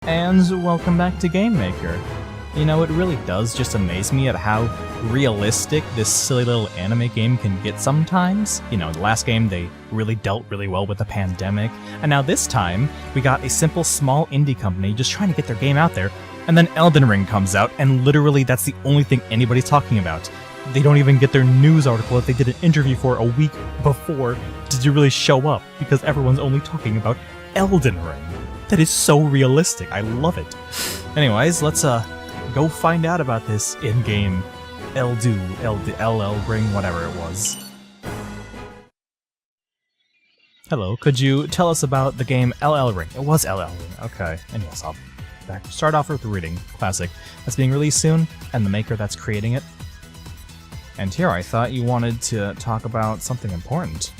and welcome back to Game Maker. You know, it really does just amaze me at how realistic this silly little anime game can get sometimes. You know, the last game they really dealt really well with the pandemic, and now this time we got a simple small indie company just trying to get their game out there, and then Elden Ring comes out, and literally that's the only thing anybody's talking about. They don't even get their news article that they did an interview for a week before to really show up, because everyone's only talking about Elden Ring. That is so realistic. I love it. Anyways, let's go find out about this in-game LL Ring, whatever it was. Hello, could you tell us about the game LL Ring? It was LL Ring, okay. And yes, I'll start off with reading. Classic. That's being released soon, and the maker that's creating it. And here, I thought you wanted to talk about something important.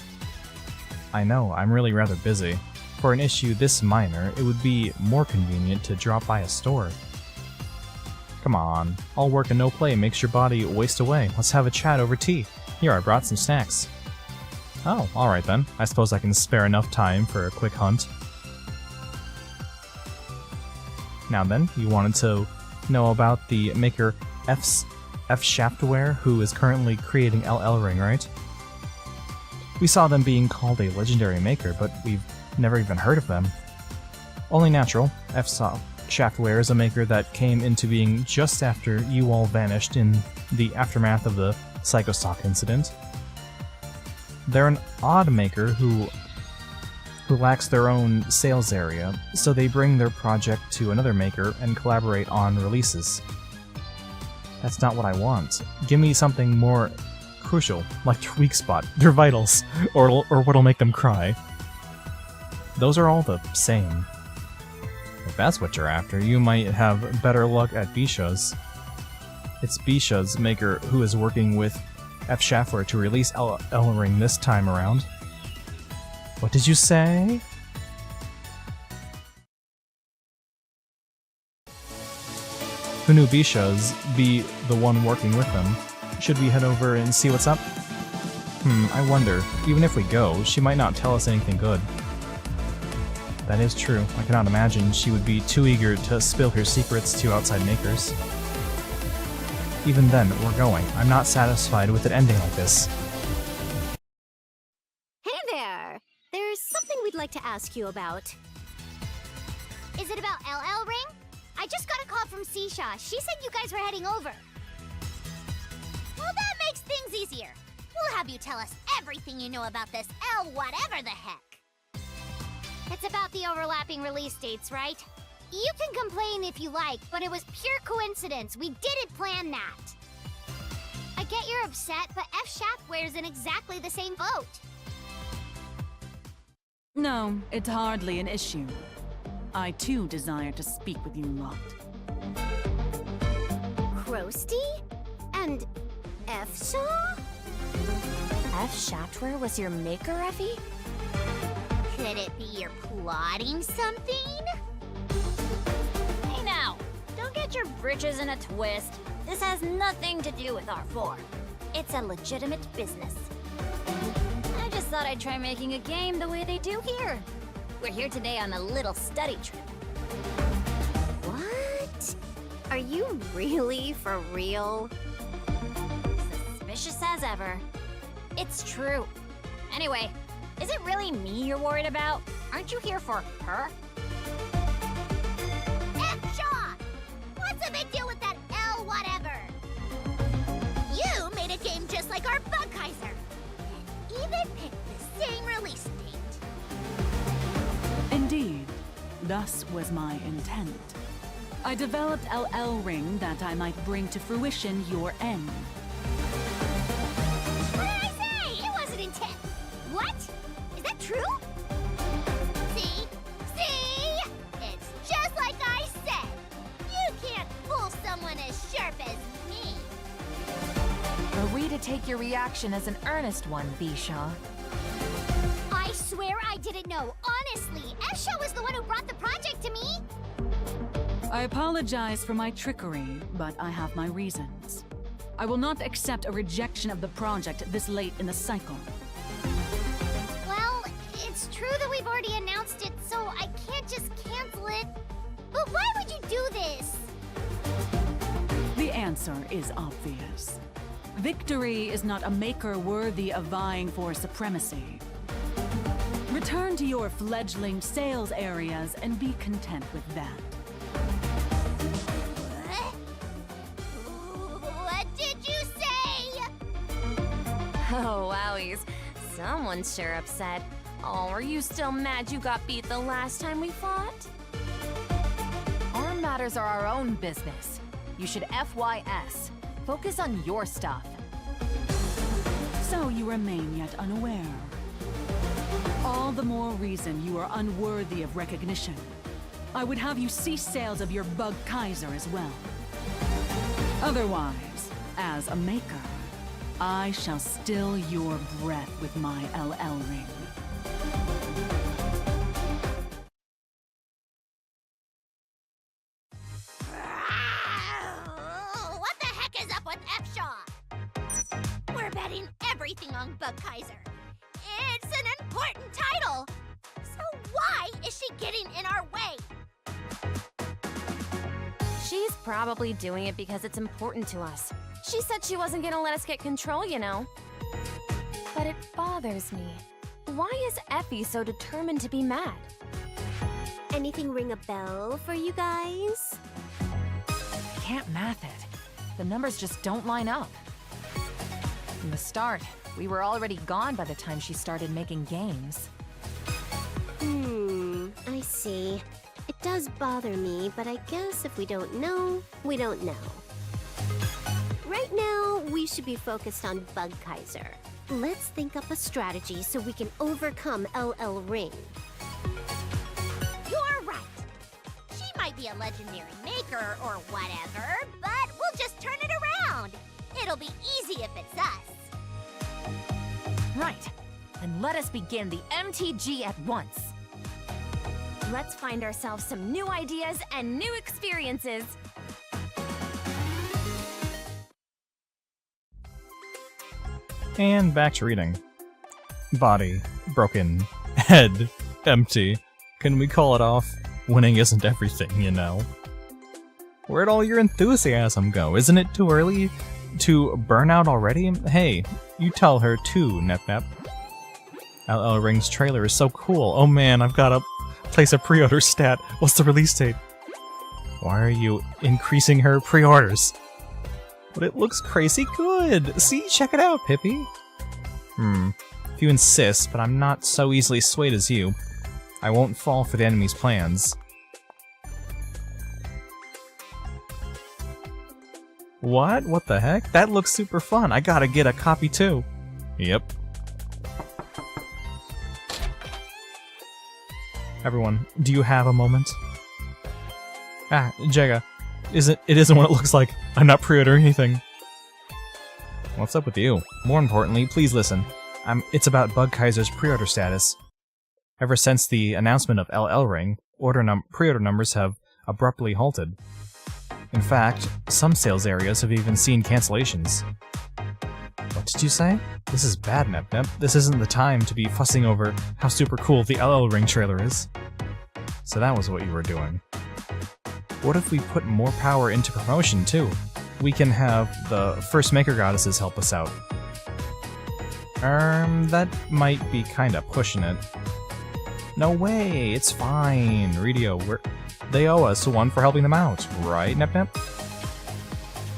I know, I'm really rather busy. For an issue this minor, it would be more convenient to drop by a store. Come on, all work and no play makes your body waste away. Let's have a chat over tea. Here, I brought some snacks. Oh, alright then. I suppose I can spare enough time for a quick hunt. Now then, you wanted to know about the maker F-Sha, who is currently creating LL Ring, right? We saw them being called a legendary maker, but we've never even heard of them. Only natural. F-Sha is a maker that came into being just after you all vanished in the aftermath of the Psychostock incident. They're an odd maker who lacks their own sales area, so they bring their project to another maker and collaborate on releases. That's not what I want. Give me something more crucial, like their weak spot, their vitals, or what'll make them cry. Those are all the same. If that's what you're after, you might have better luck at F-Sha's. It's F-Sha's maker who is working with F-Sha to release LL Ring this time around. What did you say? Who knew F-Sha's be the one working with them? Should we head over and see what's up? I wonder. Even if we go, she might not tell us anything good. That is true. I cannot imagine she would be too eager to spill her secrets to outside makers. Even then, we're going. I'm not satisfied with it ending like this. Hey there! There's something we'd like to ask you about. Is it about LL Ring? I just got a call from F-Sha. She said you guys were heading over. Well, that makes things easier. We'll have you tell us everything you know about this L whatever the heck. It's about the overlapping release dates, right? You can complain if you like, but it was pure coincidence. We didn't plan that. I get you're upset, but F-Sha is in exactly the same boat. No, it's hardly an issue. I too desire to speak with you lot. Krusty? And F-Sha? F-Sha was your maker, Effie? Could it be you're plotting something? Hey now, don't get your britches in a twist. This has nothing to do with R4. It's a legitimate business. I just thought I'd try making a game the way they do here. We're here today on a little study trip. What? Are you really for real? Suspicious as ever. It's true. Anyway, is it really me you're worried about? Aren't you here for her? F-Sha! What's the big deal with that L whatever? You made a game just like our Bug Kaiser. And even picked the same release date. Indeed, thus was my intent. I developed LL Ring that I might bring to fruition your end. What did I say? It wasn't intent. What? Is that true? See? See? It's just like I said. You can't fool someone as sharp as me. Are we to take your reaction as an earnest one, F-Sha? I swear I didn't know. Honestly, F-Sha was the one who brought the project to me. I apologize for my trickery, but I have my reasons. I will not accept a rejection of the project this late in the cycle. Well, it's true that we've already announced it, so I can't just cancel it. But what answer is obvious. Victory is not a maker worthy of vying for supremacy. Return to your fledgling sales areas and be content with that. What did you say? Oh, wowies. Someone's sure upset. Oh, are you still mad you got beat the last time we fought? Our matters are our own business. You should FYS. Focus on your stuff. So you remain yet unaware. All the more reason you are unworthy of recognition. I would have you cease sales of your bug Kaiser as well. Otherwise, as a maker, I shall still your breath with my LL ring. What the heck is up with F-Sha? We're betting everything on Bug Kaiser. It's an important title. So why is she getting in our way? She's probably doing it because it's important to us. She said she wasn't gonna let us get control, you know. But it bothers me. Why is Effie so determined to be mad? Anything ring a bell for you guys? Can't math it. The numbers just don't line up. From the start, we were already gone by the time she started making games. I see. It does bother me, but I guess if we don't know, we don't know. Right now, we should be focused on Bug Kaiser. Let's think up a strategy so we can overcome LL Ring. You're right. She might be a legendary maker or whatever, but we'll just turn it around. It'll be easy if it's us. Right. Then let us begin the MTG at once. Let's find ourselves some new ideas and new experiences. And back to reading. Body broken, head empty. Can we call it off? Winning isn't everything, you know. Where'd all your enthusiasm go? Isn't it too early to burn out already? Hey, you tell her too, Nep Nep. LL Ring's trailer is so cool. Oh man, I've got to place a pre-order stat. What's the release date? Why are you increasing her pre-orders? But it looks crazy good. See, check it out, Pippi. If you insist, but I'm not so easily swayed as you. I won't fall for the enemy's plans. What? What the heck? That looks super fun. I gotta get a copy too. Yep. Everyone, do you have a moment? Ah, Jagaa. It isn't what it looks like. I'm not pre-ordering anything. What's up with you? More importantly, please listen. It's about Bug Kaiser's pre-order status. Ever since the announcement of LL Ring, pre-order numbers have abruptly halted. In fact, some sales areas have even seen cancellations. What did you say? This is bad, Nep Nep. This isn't the time to be fussing over how super cool the LL Ring trailer is. So that was what you were doing. What if we put more power into promotion, too? We can have the first Maker Goddesses help us out. That might be kinda pushing it. No way, it's fine, Redio. They owe us one for helping them out, right, Nep Nep?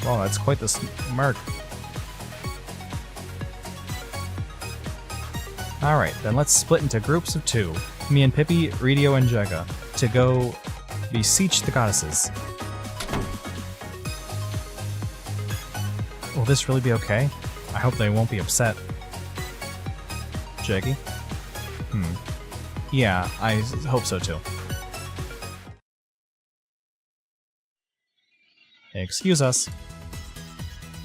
Well, that's quite the smirk. Alright, then let's split into groups of 2. Me and Pippi, Redio, and Jagaa, to go beseech the goddesses. Will this really be okay? I hope they won't be upset. Jaggy? Yeah, I hope so too. Excuse us.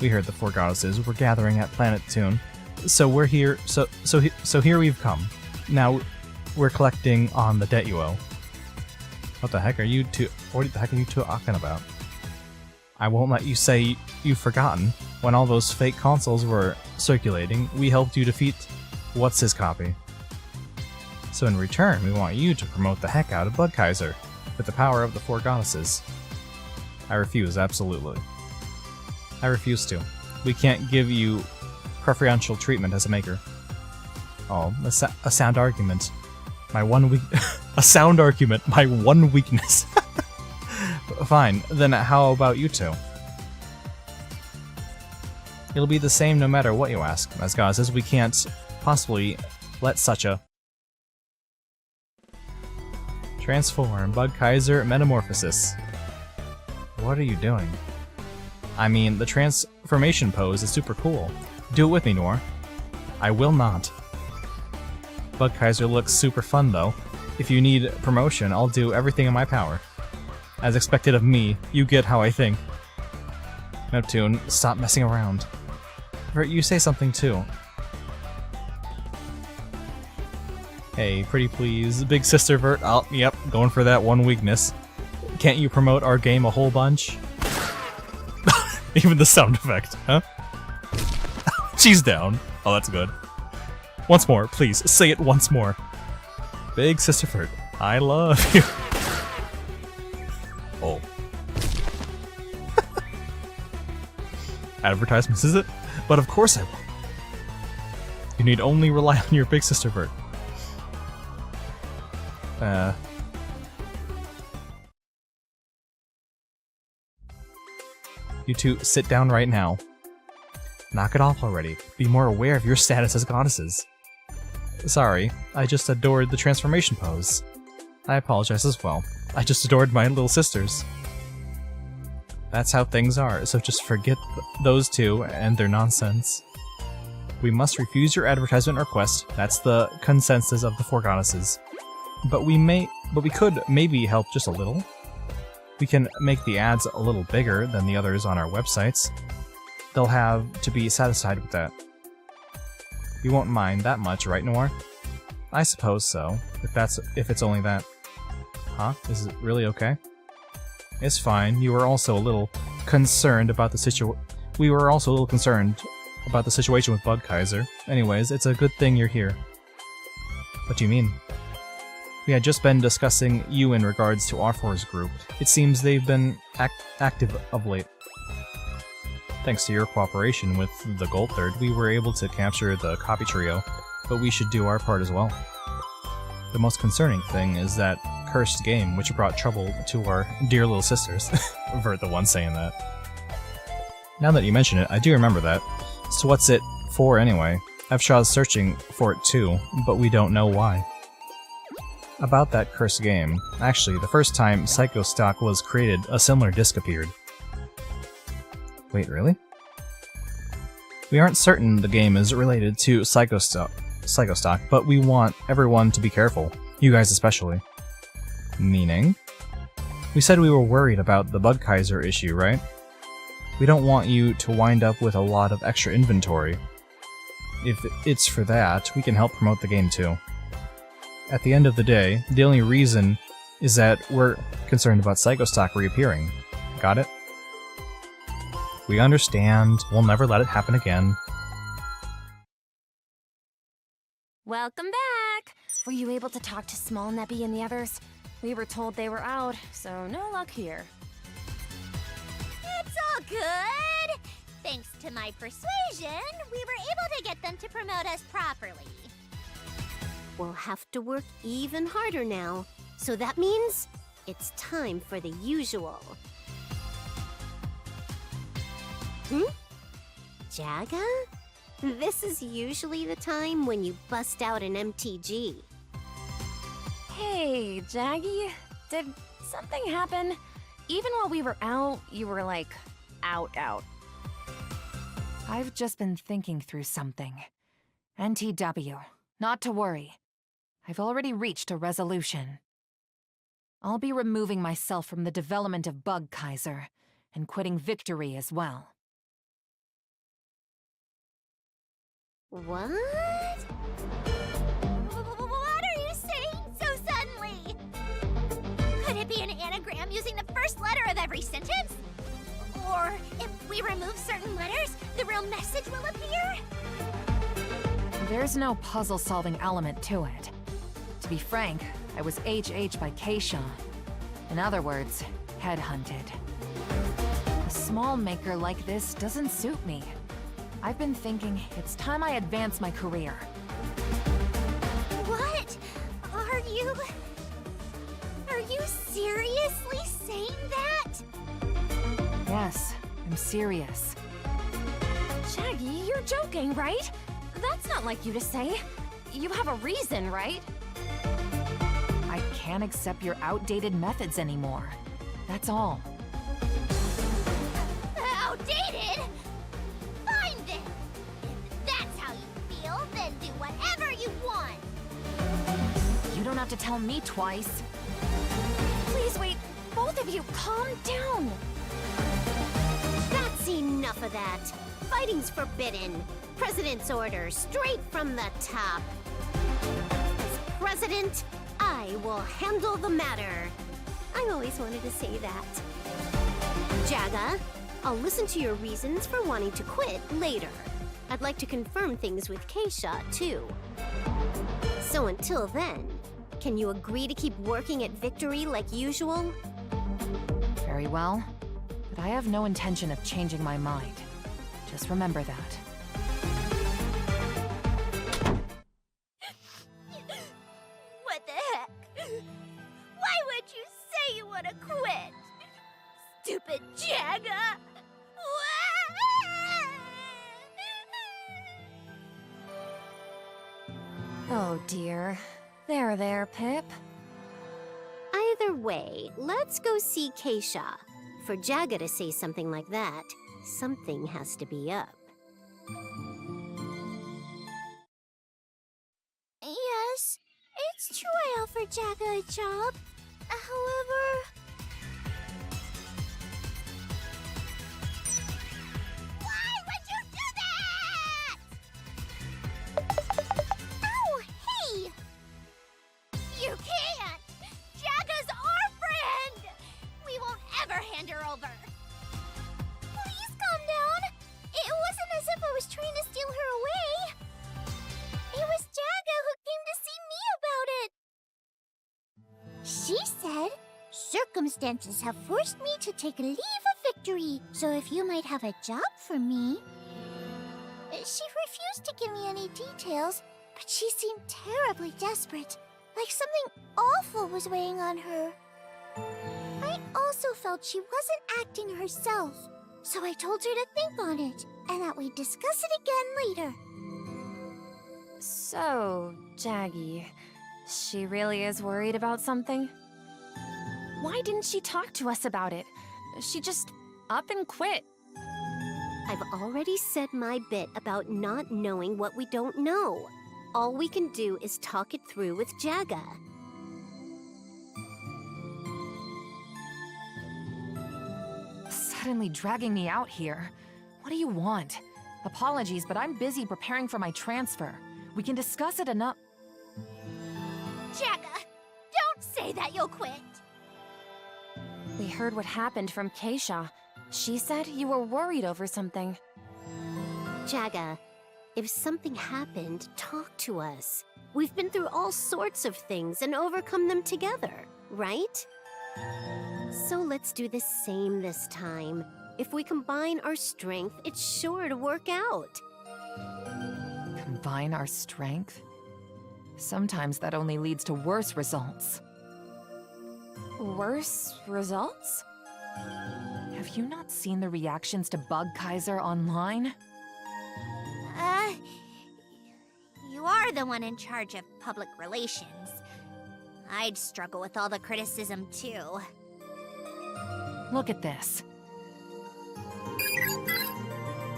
We heard the 4 goddesses were gathering at Planet Toon, so we're here. So here we've come. Now we're collecting on the debt you owe. What the heck are you two? What the heck are you two talking about? I won't let you say you've forgotten. When all those fake consoles were circulating, we helped you defeat what's his copy. So in return, we want you to promote the heck out of Bug Kaiser with the power of the 4 goddesses. I refuse, absolutely. I refuse to. We can't give you preferential treatment as a maker. Oh, a sound argument. My one weak... a sound argument. My one weakness. Fine, then how about you two? It'll be the same no matter what you ask. As God says, we can't possibly let such a... Transform, Bug Kaiser, Metamorphosis. What are you doing? I mean, the transformation pose is super cool. Do it with me, Noir. I will not. Bug Kaiser looks super fun, though. If you need promotion, I'll do everything in my power. As expected of me, you get how I think. Neptune, stop messing around. Vert, you say something too. Hey, pretty please. Big sister Vert. Oh, yep, going for that one weakness. Can't you promote our game a whole bunch? Even the sound effect, huh? She's down. Oh, that's good. Once more, please, say it once more. Big sister Vert, I love you. Oh. Advertisements, is it? But of course I will. You need only rely on your big sister Vert. You two sit down right now. Knock it off already. Be more aware of your status as goddesses. Sorry, I just adored the transformation pose. I apologize as well. I just adored my little sisters. That's how things are, so just forget those two and their nonsense. We must refuse your advertisement request. That's the consensus of the four goddesses. But we could maybe help just a little. We can make the ads a little bigger than the others on our websites. They'll have to be satisfied with that. You won't mind that much, right, Noir? I suppose so, if it's only that. Huh? Is it really okay? It's fine. You were also a little concerned about the We were also a little concerned about the situation with Bug Kaiser. Anyways, it's a good thing you're here. What do you mean? We had just been discussing you in regards to R4's group. It seems they've been active of late. Thanks to your cooperation with the Gold Third, we were able to capture the copy trio, but we should do our part as well. The most concerning thing is that cursed game which brought trouble to our dear little sisters. Vert the one saying that. Now that you mention it, I do remember that. So what's it for anyway? F-Sha's searching for it too, but we don't know why. About that cursed game, actually, the first time Psycho Stock was created, a similar disc appeared. Wait, really? We aren't certain the game is related to Psycho Stock, but we want everyone to be careful, you guys especially. Meaning? We said we were worried about the Bug Kaiser issue, right? We don't want you to wind up with a lot of extra inventory. If it's for that, we can help promote the game too. At the end of the day, the only reason is that we're concerned about Psycho Stock reappearing. Got it? We understand. We'll never let it happen again. Welcome back! Were you able to talk to Small Neppy and the others? We were told they were out, so no luck here. It's all good! Thanks to my persuasion, we were able to get them to promote us properly. We'll have to work even harder now, so that means it's time for the usual. Jagaa? This is usually the time when you bust out an MTG. Hey, Jaggy, did something happen? Even while we were out, you were like, out. I've just been thinking through something. NTW, not to worry. I've already reached a resolution. I'll be removing myself from the development of Bug Kaiser, and quitting Victory as well. What? What are you saying so suddenly? Could it be an anagram using the first letter of every sentence? Or if we remove certain letters, the real message will appear? There's no puzzle-solving element to it. To be frank, I was HH by F-Sha. In other words, headhunted. The small maker like this doesn't suit me. I've been thinking it's time I advance my career. What? Are you seriously saying that? Yes, I'm serious. Shaggy, you're joking, right? That's not like you to say. You have a reason, right? I can't accept your outdated methods anymore. That's all. Outdated? Fine then. If that's how you feel, then do whatever you want. You don't have to tell me twice. Please wait, both of you, calm down. That's enough of that. Fighting's forbidden. President's order, straight from the top. As president, I will handle the matter. I always wanted to say that. Jagaa, I'll listen to your reasons for wanting to quit later. I'd like to confirm things with F-Sha, too. So until then, can you agree to keep working at Victory like usual? Very well. But I have no intention of changing my mind. Just remember that. What the heck? Why would you say you want to quit? Stupid Jagaa! Oh dear. There, Pip. Either way, let's go see F-Sha. For Jagaa to say something like that, something has to be up. Yes, it's true I offered Jagaa a job. However... Why would you do that? Ow, hey! You can't! Jagaa's our friend! We won't ever hand her over! Please calm down! It wasn't as if I was trying to steal her away! It was Jagaa who came to see me about it! She said, circumstances have forced me to take leave of Victory, so if you might have a job for me... She refused to give me any details, but she seemed terribly desperate, like something awful was weighing on her. I also felt she wasn't acting herself, so I told her to think on it, and that we'd discuss it again later. So, Jaggy, she really is worried about something? Why didn't she talk to us about it? She just up and quit. I've already said my bit about not knowing what we don't know. All we can do is talk it through with Jagaa. Suddenly dragging me out here. What do you want? Apologies, but I'm busy preparing for my transfer. We can discuss it enough. Jagaa, don't say that you'll quit. We heard what happened from F-Sha. She said you were worried over something. Jagaa, if something happened, talk to us. We've been through all sorts of things and overcome them together, right? So let's do the same this time. If we combine our strength, it's sure to work out. Combine our strength? Sometimes that only leads to worse results. Worse results? Have you not seen the reactions to Bug Kaiser online? You are the one in charge of public relations. I'd struggle with all the criticism, too. Look at this.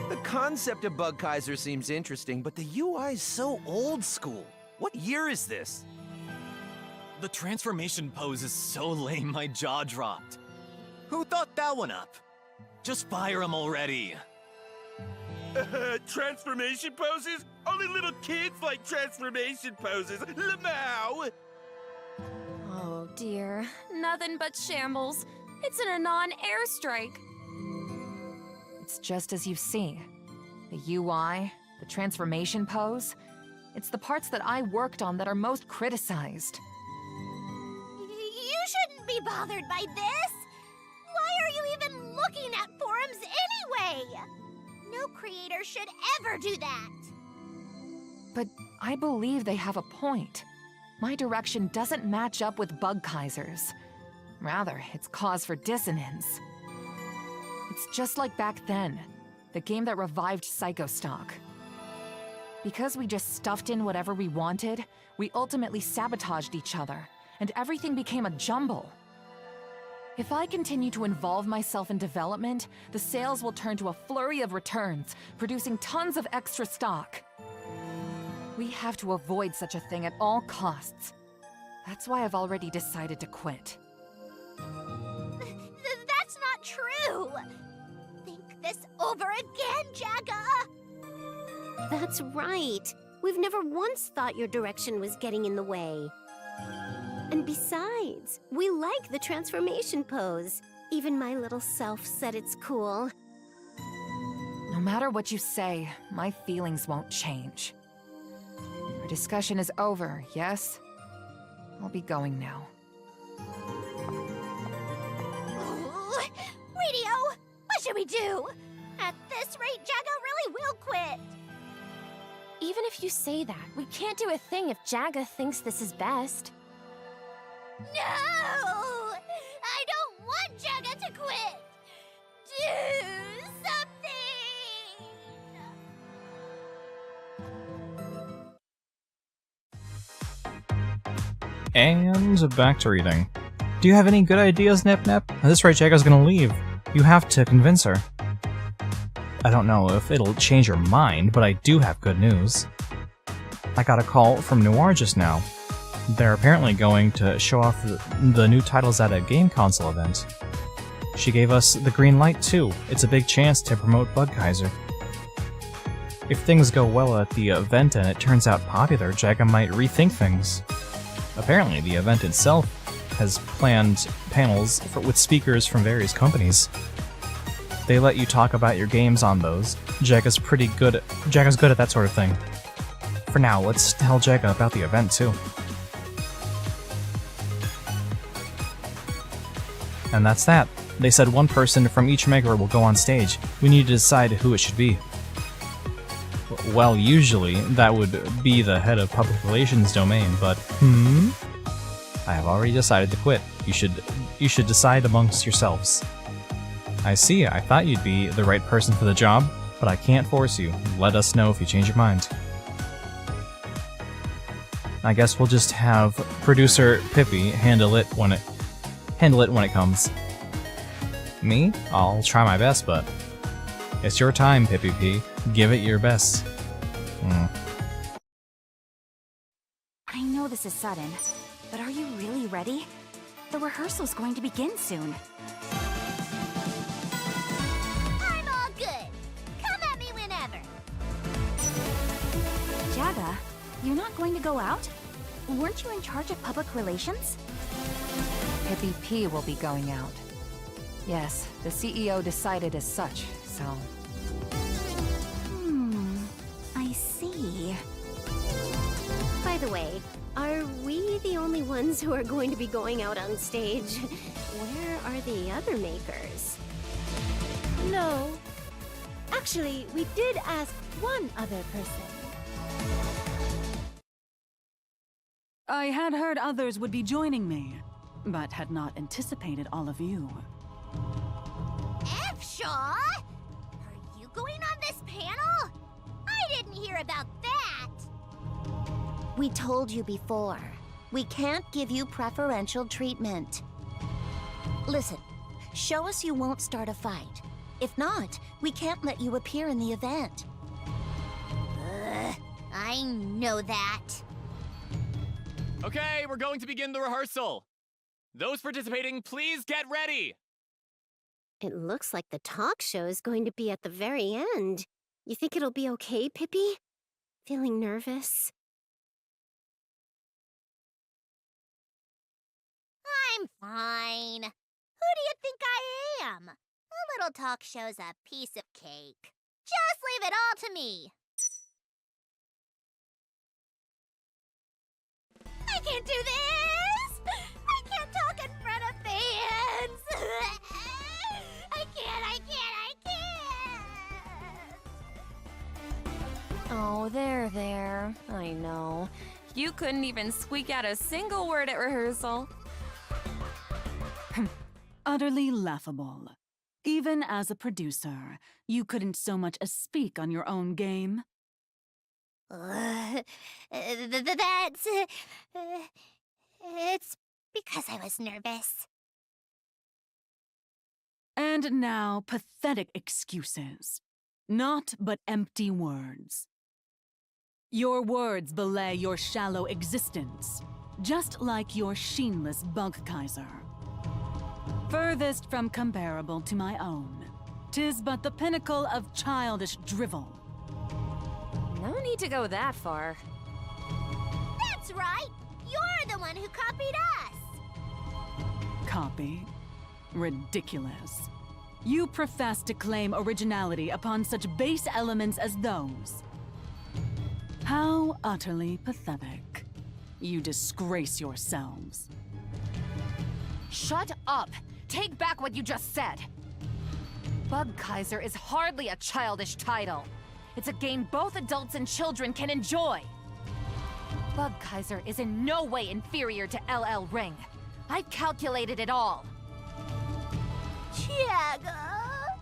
The concept of Bug Kaiser seems interesting, but the UI is so old school. What year is this? The transformation pose is so lame my jaw dropped. Who thought that one up? Just fire him already. Transformation poses? Only little kids like transformation poses. Lamau! Oh dear, nothing but shambles. It's an Anon airstrike. It's just as you see. The UI, the transformation pose, it's the parts that I worked on that are most criticized. You shouldn't be bothered by this! Why are you even looking at forums Empire should ever do that! But I believe they have a point. My direction doesn't match up with Bug Kaiser's. Rather, it's cause for dissonance. It's just like back then, the game that revived Psycho Stock. Because we just stuffed in whatever we wanted, we ultimately sabotaged each other, and everything became a jumble. If I continue to involve myself in development, the sales will turn to a flurry of returns, producing tons of extra stock. We have to avoid such a thing at all costs. That's why I've already decided to quit. That's not true! Think this over again, Jagaa! That's right. We've never once thought your direction was getting in the way. And besides, we like the transformation pose. Even my little self said it's cool. No matter what you say, my feelings won't change. Our discussion is over, yes? I'll be going now. Radio! What should we do? At this rate, Jagaa really will quit! Even if you say that, we can't do a thing if Jagaa thinks this is best. No! I don't want Jagaa to quit! Do something! And back to reading. Do you have any good ideas, Nip Nip? At this rate, Jagga's gonna leave. You have to convince her. I don't know if it'll change your mind, but I do have good news. I got a call from Noir just now. They're apparently going to show off the new titles at a game console event. She gave us the green light too. It's a big chance to promote Bug Kaiser. If things go well at the event and it turns out popular, Jagaa might rethink things. Apparently, the event itself has planned panels with speakers from various companies. They let you talk about your games on those. Jagga's good at that sort of thing. For now, let's tell Jagaa about the event too. And that's that. They said one person from each maker will go on stage. We need to decide who it should be. Well, usually, that would be the head of public relations domain, but I have already decided to quit. You should decide amongst yourselves. I see, I thought you'd be the right person for the job, but I can't force you. Let us know if you change your mind. I guess we'll just have producer Pippi handle it when it comes. Me? I'll try my best, but it's your time, Pippi P. Give it your best. I know this is sudden, but are you really ready? The rehearsal's going to begin soon. I'm all good. Come at me whenever. Jagaa, you're not going to go out? Weren't you in charge of public relations? Pippi P will be going out. Yes, the CEO decided as such, so... I see. By the way, are we the only ones who are going to be going out on stage? Where are the other makers? No. Actually, we did ask one other person. I had heard others would be joining me, but had not anticipated all of you. F-Sha? Are you going on this panel? I didn't hear about that! We told you before. We can't give you preferential treatment. Listen, show us you won't start a fight. If not, we can't let you appear in the event. I know that. Okay, we're going to begin the rehearsal. Those participating, please get ready. It looks like the talk show is going to be at the very end. You think it'll be okay, Pippi? Feeling nervous? I'm fine. Who do you think I am? A little talk show's a piece of cake. Just leave it all to me. I can't do this! I can't talk in front of fans! I can't! Oh, there. I know. You couldn't even squeak out a single word at rehearsal. Utterly laughable. Even as a producer, you couldn't so much as speak on your own game. That's... it's because I was nervous. And now, pathetic excuses. Naught but empty words. Your words belay your shallow existence, just like your sheenless bug Kaiser. Furthest from comparable to my own. 'Tis but the pinnacle of childish drivel. No need to go that far. That's right! You're the one who copied us! Copy? Ridiculous. You profess to claim originality upon such base elements as those. How utterly pathetic. You disgrace yourselves. Shut up! Take back what you just said! Bug Kaiser is hardly a childish title. It's a game both adults and children can enjoy. Bug Kaiser is in no way inferior to LL Ring. I've calculated it all. Jagaa!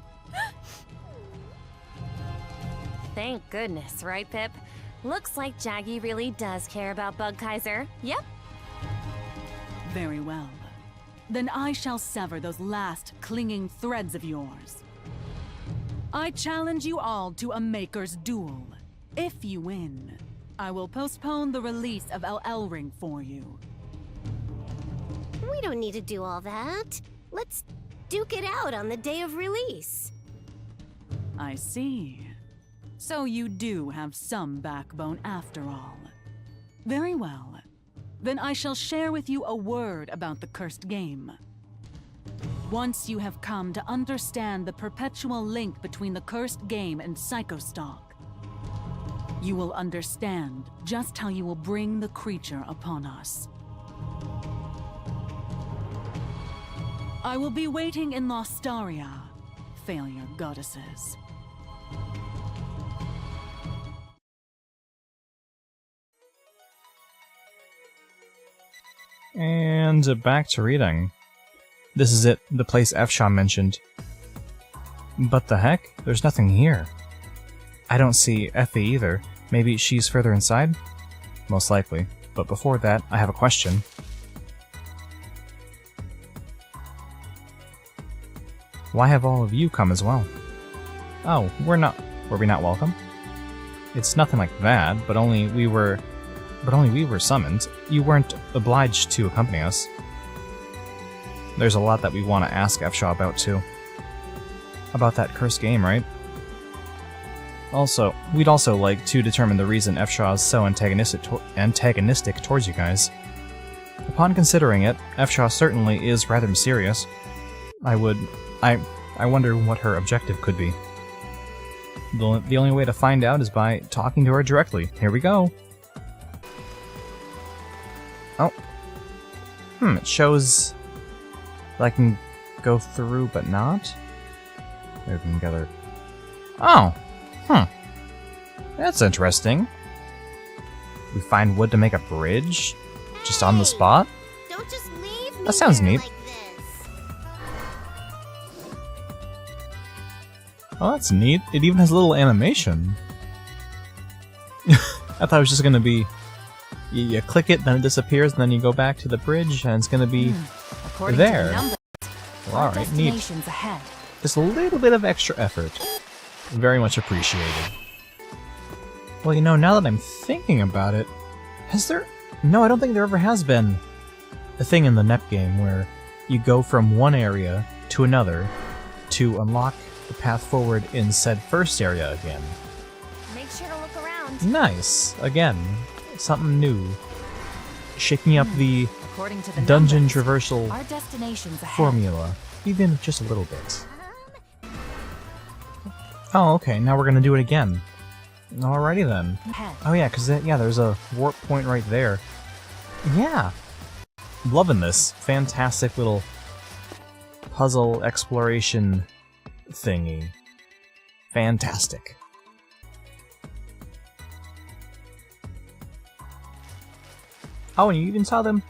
Thank goodness, right, Pip? Looks like Jaggy really does care about Bug Kaiser. Yep. Very well. Then I shall sever those last clinging threads of yours. I challenge you all to a maker's duel. If you win, I will postpone the release of LL Ring for you. We don't need to do all that. Let's duke it out on the day of release. I see. So you do have some backbone after all. Very well. Then I shall share with you a word about the cursed game. Once you have come to understand the perpetual link between the cursed game and Psychostock, you will understand just how you will bring the creature upon us. I will be waiting in Lostaria, failure goddesses. And back to reading. This is it, the place F-Sha mentioned. But the heck? There's nothing here. I don't see Effie either. Maybe she's further inside? Most likely. But before that, I have a question. Why have all of you come as well? Oh, were we not welcome? It's nothing like that, but only we were summoned. You weren't obliged to accompany us. There's a lot that we want to ask F-Sha about, too. About that cursed game, right? Also, we'd also like to determine the reason F-Sha is so antagonistic towards you guys. Upon considering it, F-Sha certainly is rather mysterious. I wonder what her objective could be. The only way to find out is by talking to her directly. Here we go! Oh. It shows that I can go through, but not? Maybe we can gather... Oh! That's interesting. We find wood to make a bridge? Just on the spot? Don't just leave me That sounds here neat. like this. Oh, that's neat. It even has a little animation. I thought it was just gonna be... You click it, then it disappears, and then you go back to the bridge, and it's gonna be there. Well, alright, neat. Ahead. Just a little bit of extra effort. Very much appreciated. Well, you know, now that I'm thinking about it, has there... No, I don't think there ever has been a thing in the Nep game where you go from one area to another to unlock the path forward in said first area again. Make sure to look around. Nice. Again, something new. Shaking up the According to the dungeon numbers, traversal our destination's ahead. formula, even just a little bit. Oh, okay, now we're gonna do it again. Alrighty then. Ahead. Oh yeah, because there's a warp point right there. Yeah! Loving this fantastic little puzzle exploration thingy. Fantastic. Oh, and you even saw them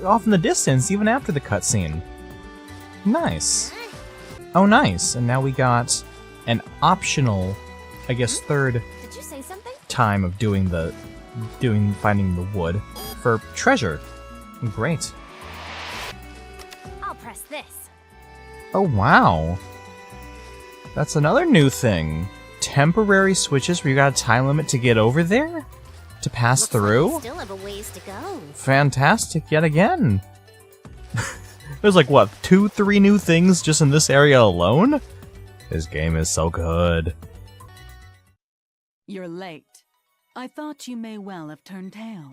off in the distance, even after the cutscene. Nice. Oh, nice. And now we got an optional, I guess, third Did you say something? time of finding the wood for treasure. Great. I'll press this. Oh, wow. That's another new thing. Temporary switches where you got a time limit to get over there? To pass Looks like through? we still have a ways to go. Fantastic yet again. There's like, what, 2-3 new things just in this area alone? This game is so good. You're late. I thought you may well have turned tail.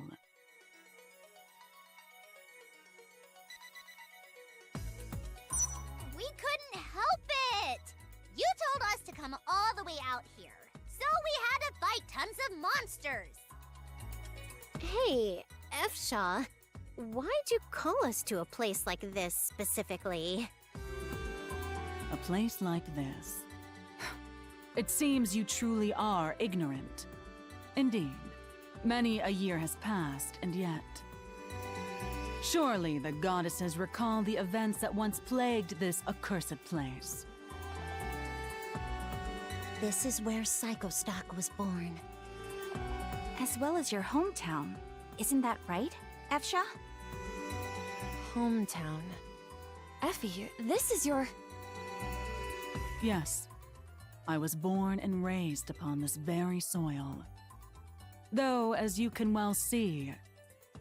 We couldn't help it! You told us to come all the way out here, so we had to fight tons of monsters. Hey, F-Sha, why'd you call us to a place like this specifically? A place like this. It seems you truly are ignorant. Indeed, many a year has passed, and yet... Surely the goddesses recall the events that once plagued this accursed place. This is where Psychostock was born. As well as your hometown. Isn't that right, F-Sha? Hometown. Effie, this is your... Yes, I was born and raised upon this very soil. Though, as you can well see,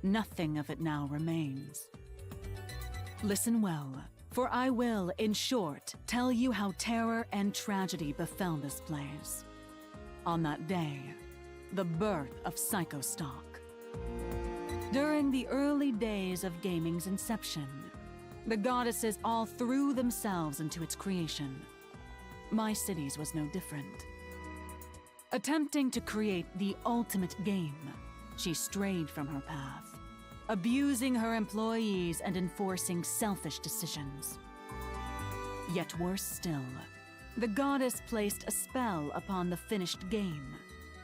nothing of it now remains. Listen well, for I will, in short, tell you how terror and tragedy befell this place. On that day, the birth of Psychostock. During the early days of gaming's inception, the goddesses all threw themselves into its creation. My cities was no different. Attempting to create the ultimate game, she strayed from her path, abusing her employees and enforcing selfish decisions. Yet worse still, the goddess placed a spell upon the finished game,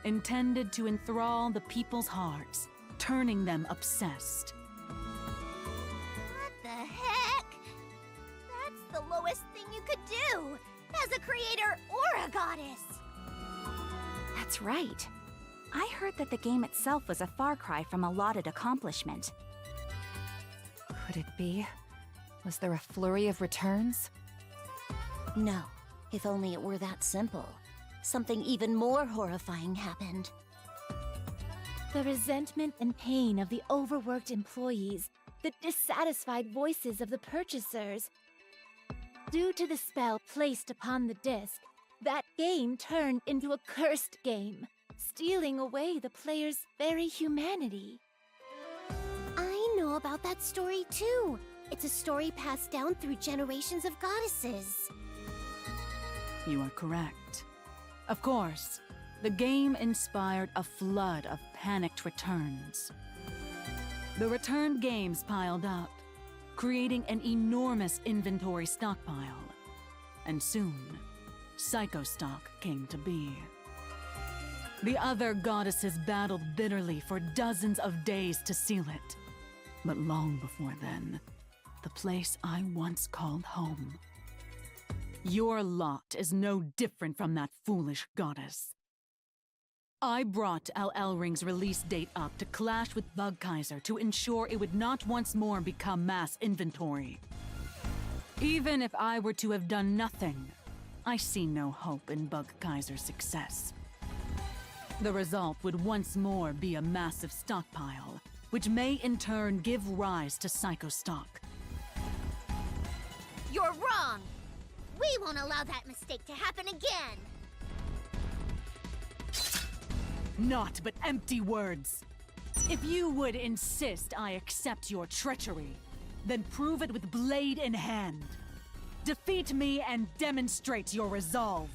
intended to enthrall the people's hearts, turning them obsessed. What the heck? That's the lowest thing you could do, as a creator or a goddess. That's right. I heard that the game itself was a far cry from a lauded accomplishment. Could it be? Was there a flurry of returns? No, if only it were that simple. Something even more horrifying happened. The resentment and pain of the overworked employees, the dissatisfied voices of the purchasers. Due to the spell placed upon the disc, that game turned into a cursed game, stealing away the player's very humanity. I know about that story too. It's a story passed down through generations of goddesses. You are correct. Of course, the game inspired a flood of panicked returns. The returned games piled up, creating an enormous inventory stockpile. And soon, Psychostock came to be. The other goddesses battled bitterly for dozens of days to seal it. But long before then, the place I once called home. Your lot is no different from that foolish goddess. I brought L Ring's release date up to clash with Bug Kaiser to ensure it would not once more become mass inventory. Even if I were to have done nothing, I see no hope in Bug Kaiser's success. The result would once more be a massive stockpile, which may in turn give rise to Psychostock. You're wrong! We won't allow that mistake to happen again! Naught but empty words. If you would insist I accept your treachery, then prove it with blade in hand. Defeat me and demonstrate your resolve.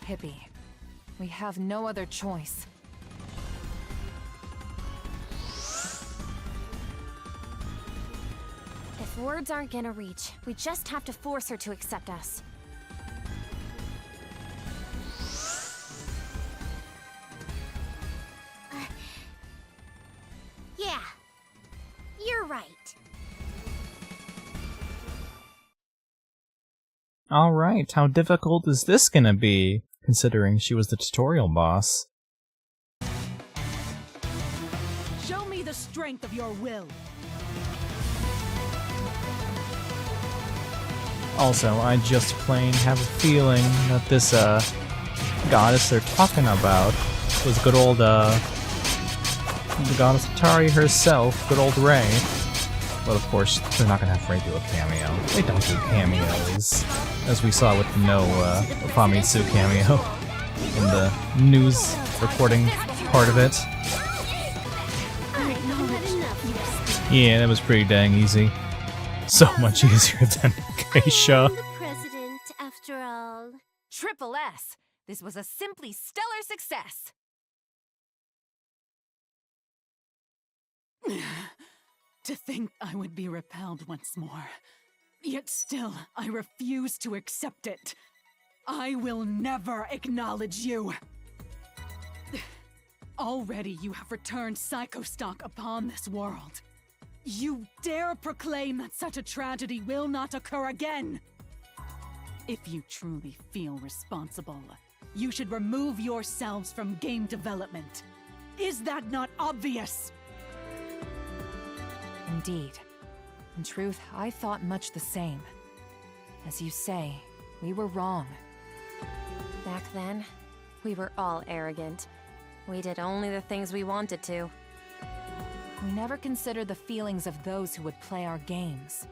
Hippie, we have no other choice. If words aren't gonna reach, we just have to force her to accept us. right. Alright, how difficult is this gonna be, considering she was the tutorial boss? Show me the strength of your will. Also, I just plain have a feeling that this, goddess they're talking about was good old, the goddess Atari herself, good old Ray. But of course, they're not gonna have Ray do a cameo. They don't do cameos, as we saw with the no, Famitsu cameo in the news reporting part of it. Yeah, that was pretty dang easy. So much easier than F-Sha. I'm the president, after all. Triple S! This was a simply stellar success! To think I would be repelled once more. Yet still, I refuse to accept it. I will never acknowledge you. Already you have returned psychostock upon this world. You dare proclaim that such a tragedy will not occur again? If you truly feel responsible, you should remove yourselves from game development. Is that not obvious? Indeed. In truth, I thought much the same. As you say, we were wrong. Back then, we were all arrogant. We did only the things we wanted to. We never considered the feelings of those who would play our games.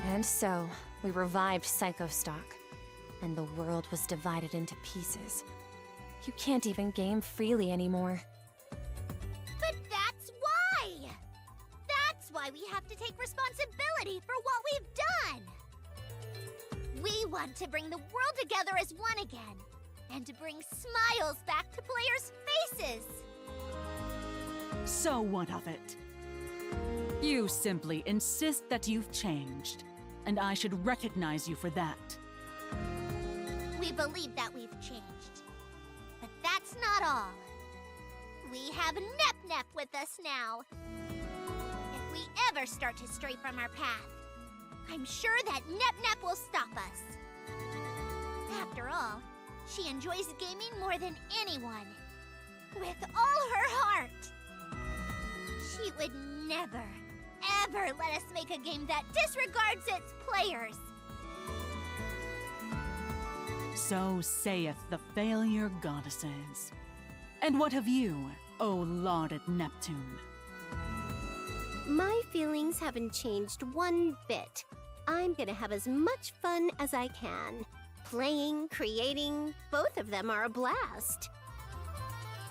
And so, we revived Psychostock, and the world was divided into pieces. You can't even game freely anymore. But that's why! That's why we have to take responsibility for what we've done! We want to bring the world together as one again, and to bring smiles back to players' faces! So what of it? You simply insist that you've changed, and I should recognize you for that. We believe that we've changed. But that's not all. We have Nep with us now. If we ever start to stray from our path, I'm sure that Nep will stop us. After all, she enjoys gaming more than anyone. With all her heart. She would never, ever let us make a game that disregards its players. So saith the failure goddesses. And what of you, O lauded Neptune? My feelings haven't changed one bit. I'm gonna have as much fun as I can. Playing, creating, both of them are a blast.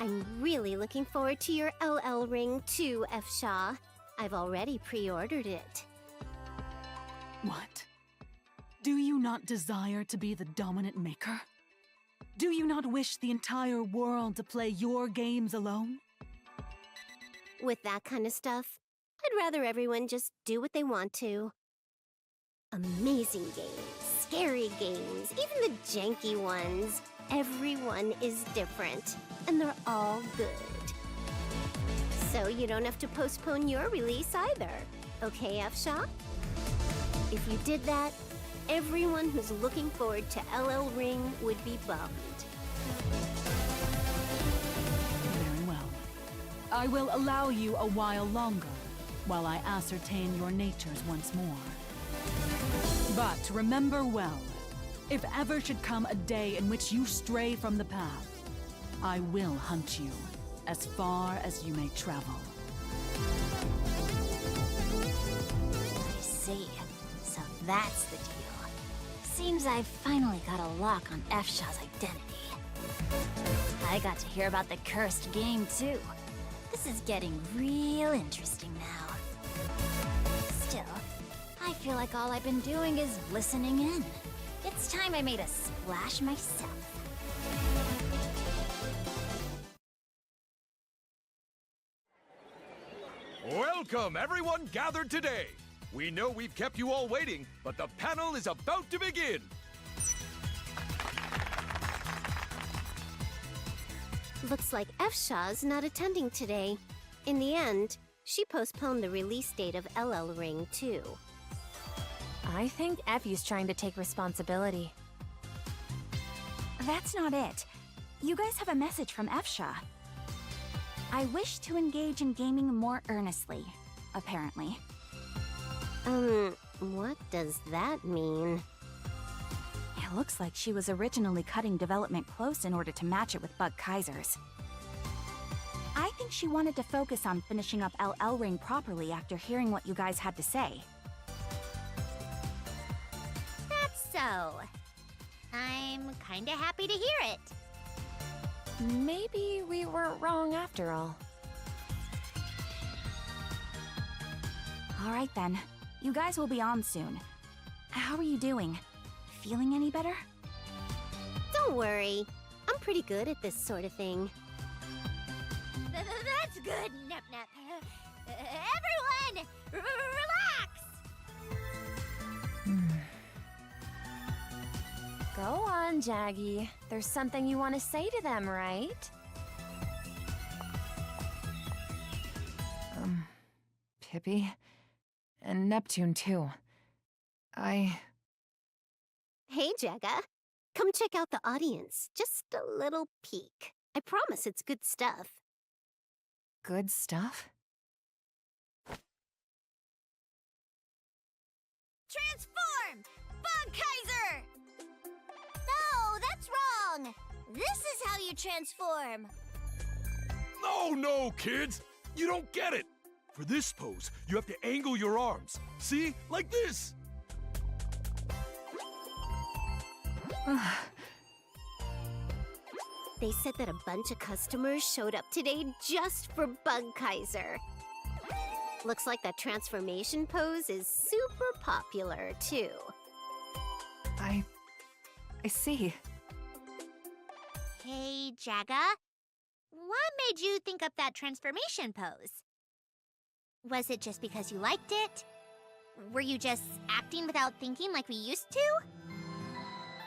I'm really looking forward to your LL ring too, F-Sha. I've already pre-ordered it. What? Do you not desire to be the dominant maker? Do you not wish the entire world to play your games alone? With that kind of stuff, I'd rather everyone just do what they want to. Amazing games, scary games, even the janky ones. Everyone is different, and they're all good. So you don't have to postpone your release either, okay, F-Sha? If you did that, everyone who's looking forward to LL Ring would be bummed. Very well. I will allow you a while longer, while I ascertain your natures once more. But remember well, if ever should come a day in which you stray from the path, I will hunt you as far as you may travel. I see. So that's the deal. Seems I've finally got a lock on F-Sha's identity. I got to hear about the cursed game too. This is getting real interesting now. Still, I feel like all I've been doing is listening in. It's time I made a splash myself. Welcome, everyone gathered today. We know we've kept you all waiting, but the panel is about to begin. Looks like F-Sha's not attending today. In the end, She postponed the release date of LL Ring, too. I think Effie's trying to take responsibility. That's not it. You guys have a message from F-Sha. I wish to engage in gaming more earnestly, apparently. What does that mean? It looks like she was originally cutting development close in order to match it with Bug Kaiser's. I think she wanted to focus on finishing up LL Ring properly after hearing what you guys had to say. That's so. I'm kinda happy to hear it. Maybe we weren't wrong after all. Alright then. You guys will be on soon. How are you doing? Feeling any better? Don't worry. I'm pretty good at this sort of thing. That's good, Nep Nep. Everyone, relax! Go on, Jaggy. There's something you want to say to them, right? Pippi? And Neptune, too. Hey, Jagaa. Come check out the audience. Just a little peek. I promise it's good stuff. Good stuff? Transform! Bug Kaiser! No, that's wrong! This is how you transform. No, kids! You don't get it! For this pose, you have to angle your arms. See? Like this! They said that a bunch of customers showed up today just for Bug Kaiser. Looks like that transformation pose is super popular, too. I see. Hey, Jagaa. What made you think up that transformation pose? Was it just because you liked it? Were you just acting without thinking like we used to?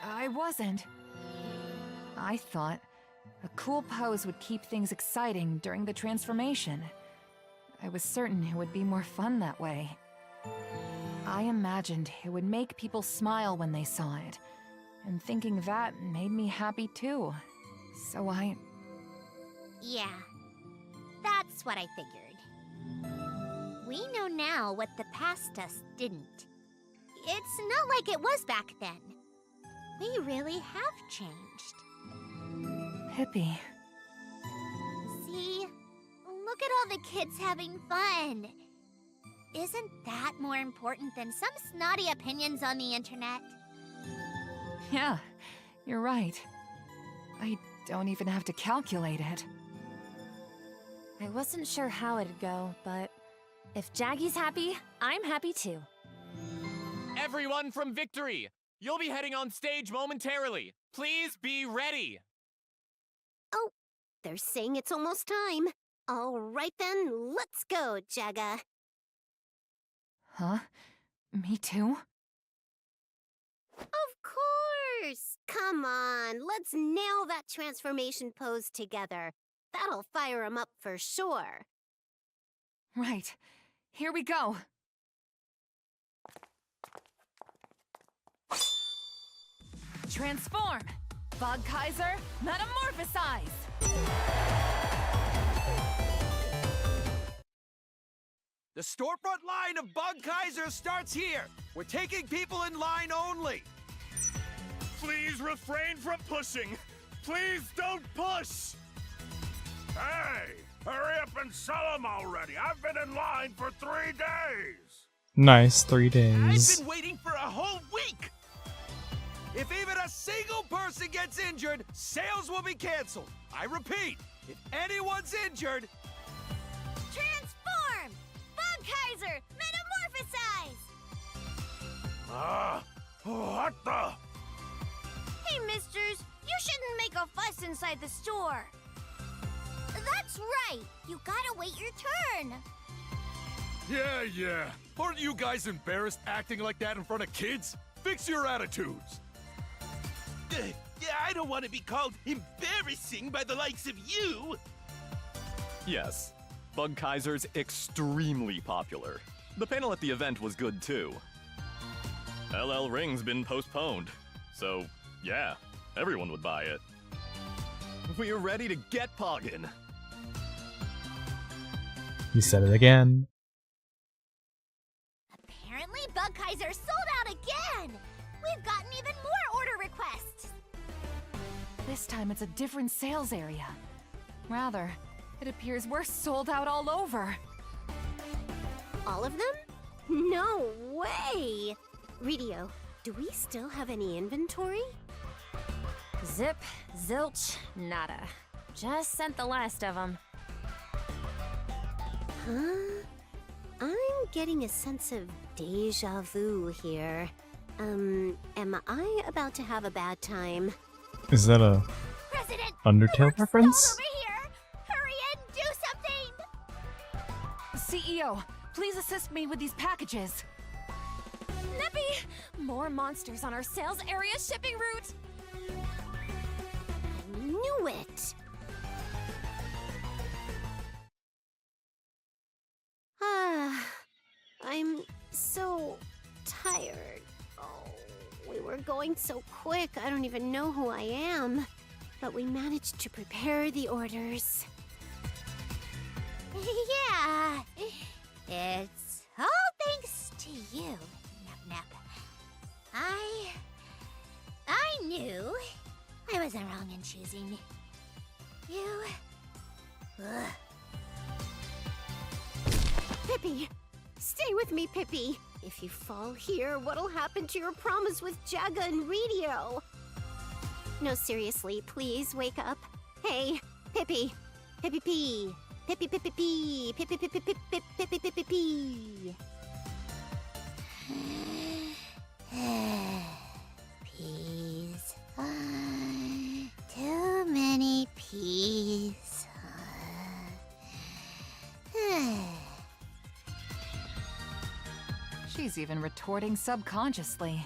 I wasn't. I thought a cool pose would keep things exciting during the transformation. I was certain it would be more fun that way. I imagined it would make people smile when they saw it, and thinking that made me happy too. So Yeah, that's what I figured. We know now what the past us didn't. It's not like it was back then. We really have changed. Pippi. See? Look at all the kids having fun. Isn't that more important than some snotty opinions on the internet? Yeah, you're right. I don't even have to calculate it. I wasn't sure how it'd go, but if Jaggy's happy, I'm happy too. Everyone from Victory! You'll be heading on stage momentarily. Please be ready! Oh, they're saying it's almost time. All right then, let's go, Jagaa. Huh? Me too? Of course! Come on, let's nail that transformation pose together. That'll fire 'em up for sure. Right. Here we go. Transform! Bug Kaiser, metamorphosize! The storefront line of Bug Kaiser starts here. We're taking people in line only. Please refrain from pushing. Please don't push. Hey, hurry up and sell them already. I've been in line for 3 days. Nice, 3 I've days. been waiting for a whole week. If even a single person gets injured, sales will be canceled. I repeat, if anyone's injured... Transform! Bug Kaiser, metamorphosize! What the? Hey, misters, you shouldn't make a fuss inside the store. That's right. You gotta wait your turn. Yeah. Aren't you guys embarrassed acting like that in front of kids? Fix your attitudes. Yeah, I don't want to be called embarrassing by the likes of you. Yes, Bug Kaiser's extremely popular. The panel at the event was good too. LL Ring's been postponed, so yeah, everyone would buy it. We're ready to get poggin'. He said it again. Apparently, Bug Kaiser sold out again! We've gotten even more order requests! This time it's a different sales area. Rather, it appears we're sold out all over. All of them? No way! Radio, do we still have any inventory? Zip, zilch, nada. Just sent the last of them. Huh? I'm getting a sense of deja vu here. Am I about to have a bad time? Is that a President, Undertale reference? over here! Hurry and do something! CEO, please assist me with these packages. Neppy! More monsters on our sales area shipping route! I knew it! I'm so tired. Oh, we were going so quick, I don't even know who I am. But we managed to prepare the orders. Yeah, it's all thanks to you, Nep Nep. I knew I wasn't wrong in choosing you. Ugh. Pippi! Stay with me, Pippi! If you fall here, what'll happen to your promise with Jagaa and Radio? No, seriously, please wake up. Hey, Pippi! Pippi Pee! Pippi Pippi Pee! Pippi Pippi Pippi Pippi Pippi Pee! Peas. Too many peas. She's even retorting subconsciously.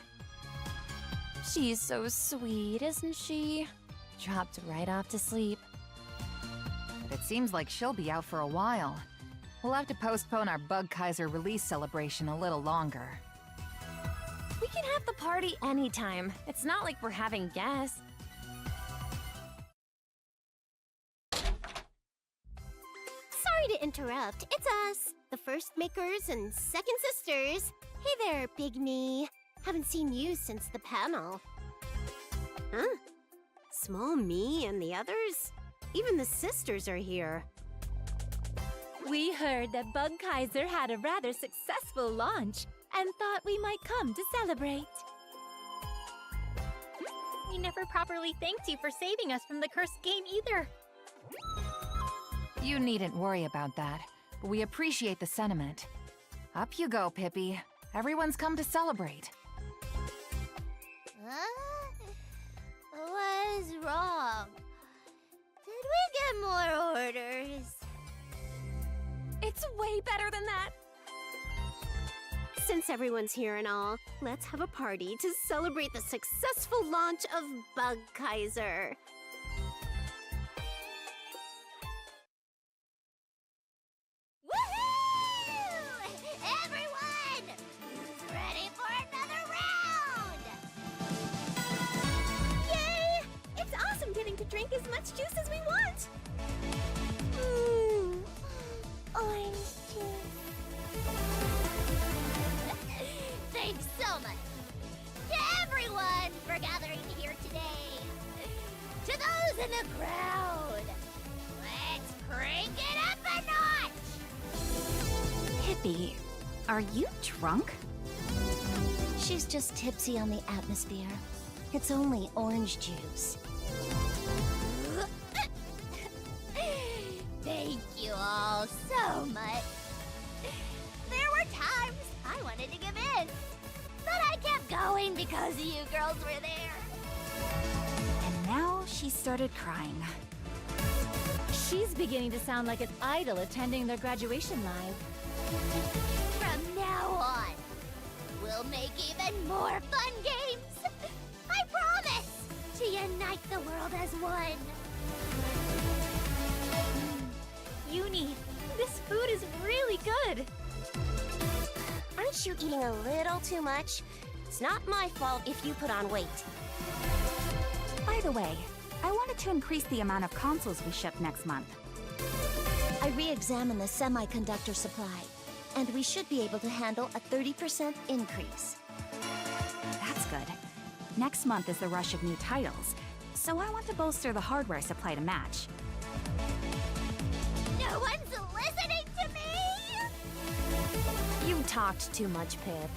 She's so sweet, isn't she? Dropped right off to sleep. But it seems like she'll be out for a while. We'll have to postpone our Bug Kaiser release celebration a little longer. We can have the party anytime. It's not like we're having guests. Sorry to interrupt. It's us, the first makers and second sisters. Hey there, Big Me. Haven't seen you since the panel. Huh? Small Me and the others? Even the sisters are here. We heard that Bug Kaiser had a rather successful launch and thought we might come to celebrate. We never properly thanked you for saving us from the cursed game either. You needn't worry about that, but we appreciate the sentiment. Up you go, Pippi. Everyone's come to celebrate. What is wrong? Did we get more orders? It's way better than that. Since everyone's here and all, let's have a party to celebrate the successful launch of Bug Kaiser. Woohoo! Everyone! Who's ready for another round? Yay! It's awesome getting to drink as much juice as we want! Orange juice. Thanks so much to everyone for gathering here today. To those in the crowd, let's crank it up a notch. Pippi, are you drunk? She's just tipsy on the atmosphere. It's only orange juice. Thank you all so much. There were times I wanted to give in, but I kept going because you girls were there. And now she started crying. She's beginning to sound like an idol attending their graduation live. From now on, we'll make even more fun games. I promise to unite the world as one. Uni, This food is really good. Aren't you eating a little too much? It's not my fault if you put on weight. By the way, I wanted to increase the amount of consoles we ship next month. I re-examined the semiconductor supply, and we should be able to handle a 30% increase. That's good. Next month is the rush of new titles, so I want to bolster the hardware supply to match. No one's listening to me! You talked too much, Pip.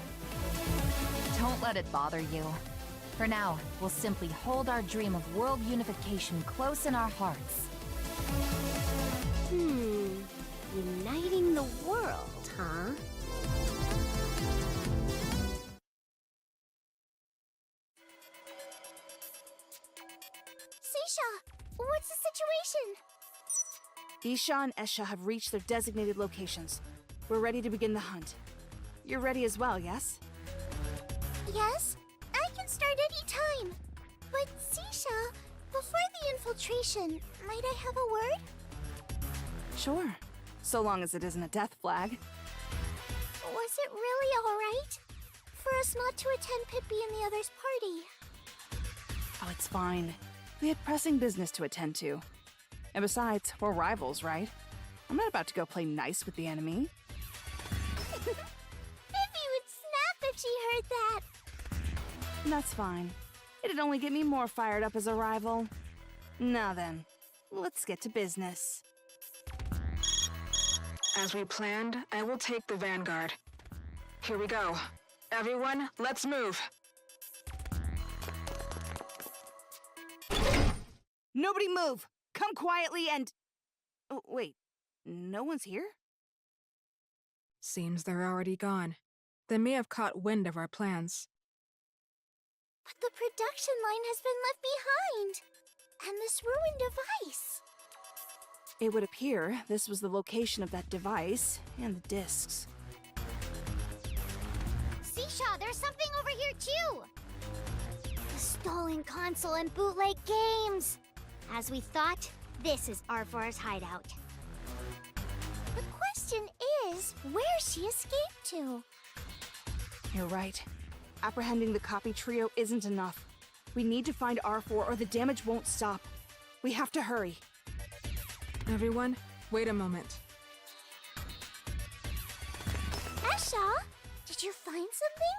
Don't let it bother you. For now, we'll simply hold our dream of world unification close in our hearts. Uniting the world, huh? F-Sha, what's the situation? F-Sha and F-Sha have reached their designated locations. We're ready to begin the hunt. You're ready as well, yes? Yes, I can start any time. But F-Sha, before the infiltration, might I have a word? Sure. So long as it isn't a death flag. Was it really alright for us not to attend Pippi and the others' party? Oh, it's fine. We had pressing business to attend to. And besides, we're rivals, right? I'm not about to go play nice with the enemy. Pippi would snap if she heard that. That's fine. It'd only get me more fired up as a rival. Now then, let's get to business. As we planned, I will take the vanguard. Here we go. Everyone, let's move. Nobody move! Come quietly and... Oh, wait. No one's here? Seems they're already gone. They may have caught wind of our plans. But the production line has been left behind. And this ruined device. It would appear this was the location of that device and the discs. F-Sha, there's something over here too! The stolen console and bootleg games! As we thought, this is R4's hideout. The question is, where she escaped to? You're right. Apprehending the copy trio isn't enough. We need to find R4 or the damage won't stop. We have to hurry. Everyone, wait a moment. F-Sha, did you find something?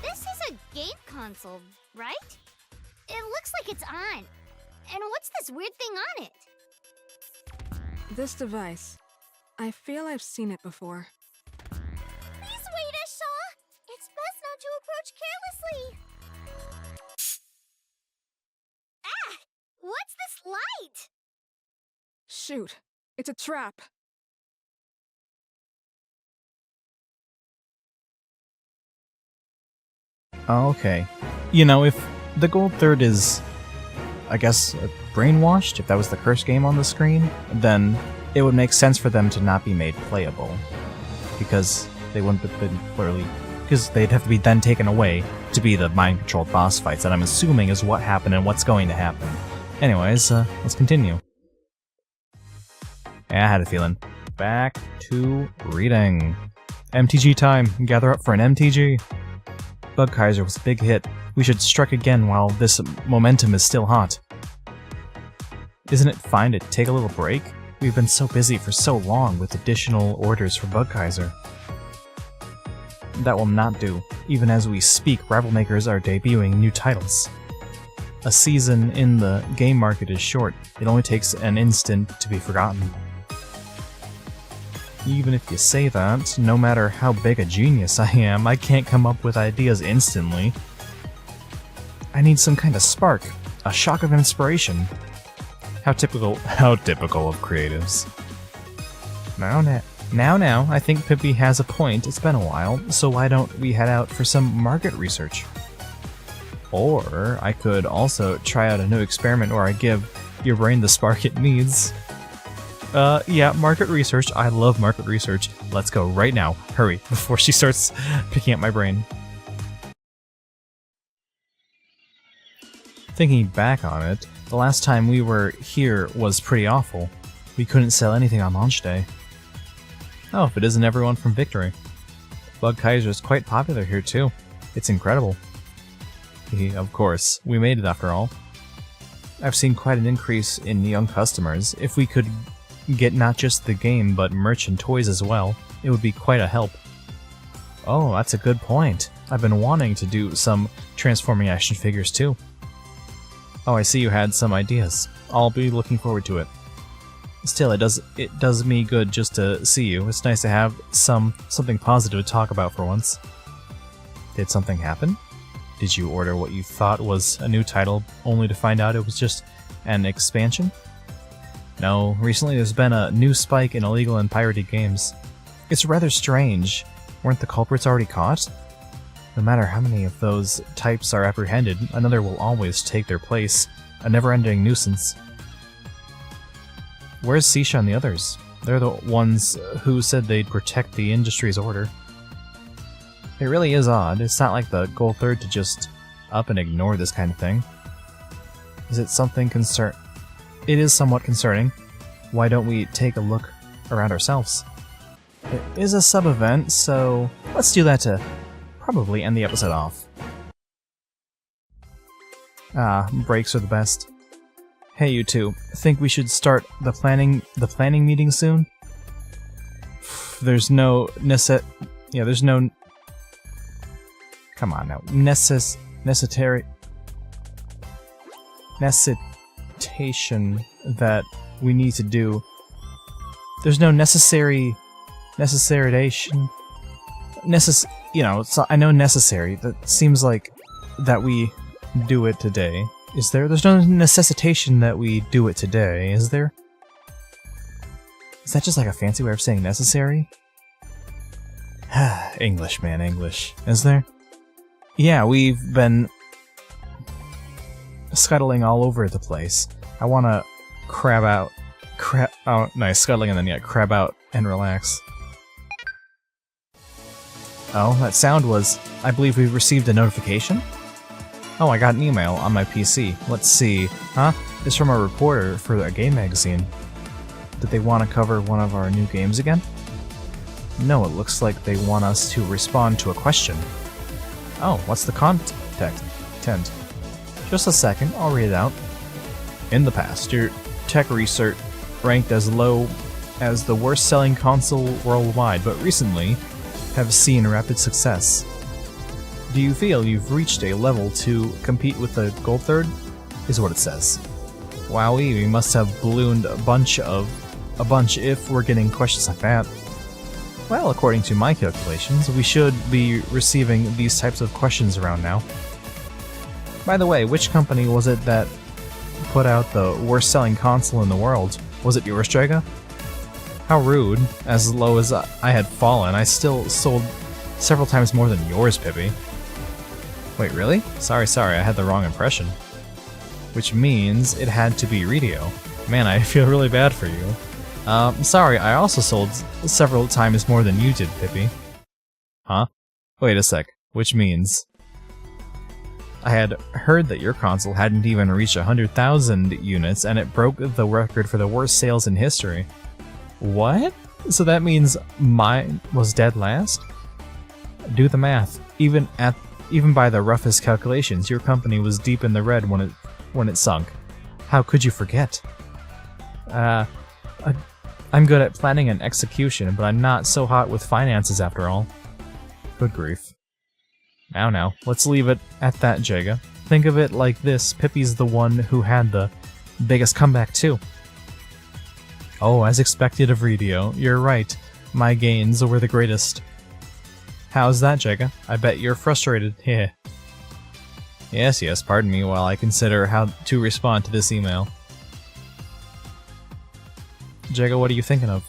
This is a game console, right? It looks like it's on. And what's this weird thing on it? This device. I feel I've seen it before. Please wait, F-Sha! It's best not to approach carelessly! Ah! What's this light? Shoot! It's a trap! Oh, okay. You know, if the gold third is, I guess, brainwashed, if that was the curse game on the screen, then it would make sense for them to not be made playable. Because they wouldn't have been clearly... Because they'd have to be then taken away to be the mind-controlled boss fights that I'm assuming is what happened and what's going to happen. Anyways, let's continue. Yeah, I had a feeling. Back to reading. MTG time. Gather up for an MTG. Bug Kaiser was a big hit. We should strike again while this momentum is still hot. Isn't it fine to take a little break? We've been so busy for so long with additional orders for Bug Kaiser. That will not do. Even as we speak, rival makers are debuting new titles. A season in the game market is short. It only takes an instant to be forgotten. Even if you say that, no matter how big a genius I am, I can't come up with ideas instantly. I need some kind of spark, a shock of inspiration. How typical of creatives. Now, I think Pippi has a point. It's been a while, so why don't we head out for some market research? Or I could also try out a new experiment where I give your brain the spark it needs. Yeah, market research. I love market research. Let's go right now. Hurry, before she starts picking at my brain. Thinking back on it, the last time we were here was pretty awful. We couldn't sell anything on launch day. Oh, if it isn't everyone from Victory. Bug Kaiser is quite popular here too. It's incredible. Of course, we made it after all. I've seen quite an increase in young customers. If we could get not just the game, but merch and toys as well, it would be quite a help. Oh, that's a good point. I've been wanting to do some transforming action figures too. Oh, I see you had some ideas. I'll be looking forward to it. Still, it does me good just to see you. It's nice to have something positive to talk about for once. Did something happen? Did you order what you thought was a new title, only to find out it was just an expansion? No, recently there's been a new spike in illegal and pirated games. It's rather strange. Weren't the culprits already caught? No matter how many of those types are apprehended, another will always take their place. A never-ending nuisance. Where's F-Sha and the others? They're the ones who said they'd protect the industry's order. It really is odd. It's not like the Gold Third to just up and ignore this kind of thing. Is it something It is somewhat concerning. Why don't we take a look around ourselves? It is a sub-event, so let's do that to probably end the episode off. Breaks are the best. Hey, you two. Think we should start the planning meeting soon? There's no there's no. Come on now. Necessitation that we need to do. There's no necessarization. I know necessary. That seems like that we do it today. Is there? There's no necessitation that we do it today, is there? Is that just like a fancy way of saying necessary? English, man, English. Is there? Yeah, we've been scuttling all over the place. I wanna crab out. Nice, scuttling and then crab out and relax. Oh, that sound was... I believe we've received a notification? Oh, I got an email on my PC. Let's see. Huh? It's from a reporter for a game magazine. Did they want to cover one of our new games again? No, it looks like they want us to respond to a question. Oh, what's the content? Just a second, I'll read it out. In the past, your tech research ranked as low as the worst-selling console worldwide, but recently have seen rapid success. Do you feel you've reached a level to compete with the Gold Third? Is what it says. Wowee, we must have ballooned a bunch if we're getting questions like that. Well, according to my calculations, we should be receiving these types of questions around now. By the way, which company was it that put out the worst-selling console in the world? Was it yours, Jagaa? How rude. As low as I had fallen, I still sold several times more than yours, Pippi. Wait, really? Sorry, I had the wrong impression. Which means it had to be Redio. Man, I feel really bad for you. Sorry, I also sold several times more than you did, Pippi. Huh? Wait a sec. Which means... I had heard that your console hadn't even reached 100,000 units, and it broke the record for the worst sales in history. What? So that means mine was dead last? Do the math. Even by the roughest calculations, your company was deep in the red when it sunk. How could you forget? I'm good at planning and execution, but I'm not so hot with finances after all. Good grief. Now, let's leave it at that, Jagaa. Think of it like this, Pippi's the one who had the biggest comeback too. Oh, as expected of Redio, you're right. My gains were the greatest. How's that, Jagaa? I bet you're frustrated. Heh. Yes, pardon me while I consider how to respond to this email. Jagaa, what are you thinking of?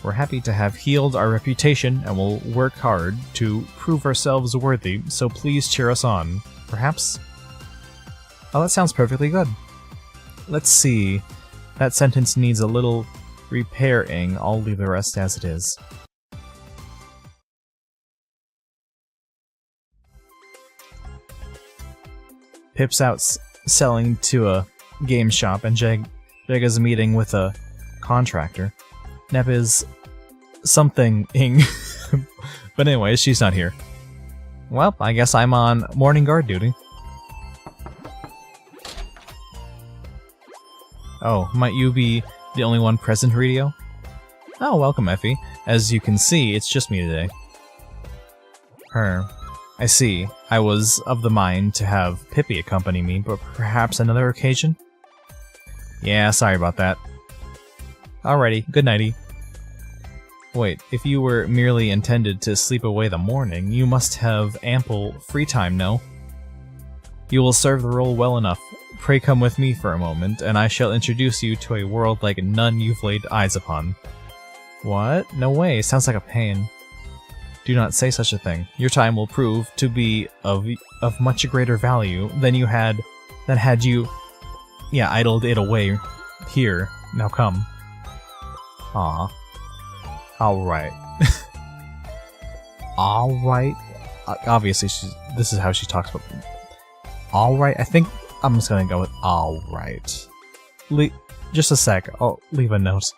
We're happy to have healed our reputation and will work hard to prove ourselves worthy, so please cheer us on. Perhaps? Oh, that sounds perfectly good. Let's see. That sentence needs a little repairing. I'll leave the rest as it is. Pip's out selling to a game shop, and Jaga's meeting with a contractor. Nep is something-ing. But anyways, she's not here. Well, I guess I'm on morning guard duty. Oh, might you be the only one present, Radio? Oh, welcome, Effie. As you can see, it's just me today. I see. I was of the mind to have Pippi accompany me, but perhaps another occasion? Yeah, sorry about that. Alrighty, good nighty. Wait, if you were merely intended to sleep away the morning, you must have ample free time, no? You will serve the role well enough. Pray come with me for a moment, and I shall introduce you to a world like none you've laid eyes upon. What? No way, sounds like a pain. Do not say such a thing. Your time will prove to be of much greater value than had you idled it away here. Now come. Aw. Alright. Alright. Obviously, this is how she talks about them. Alright, I think I'm just gonna go with alright. Just a sec, I'll leave a note.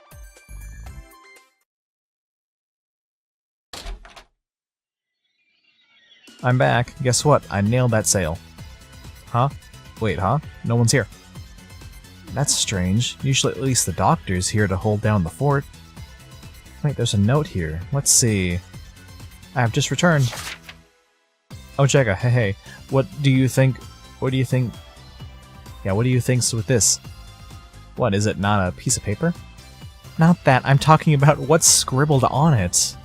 I'm back. Guess what? I nailed that sale. Huh? Wait, huh? No one's here. That's strange. Usually at least the doctor's here to hold down the fort. Wait, there's a note here. Let's see. I have just returned. Oh, Jagaa, hey. What do you think? Yeah, what do you think's with this? What, is it not a piece of paper? Not that, I'm talking about what's scribbled on it.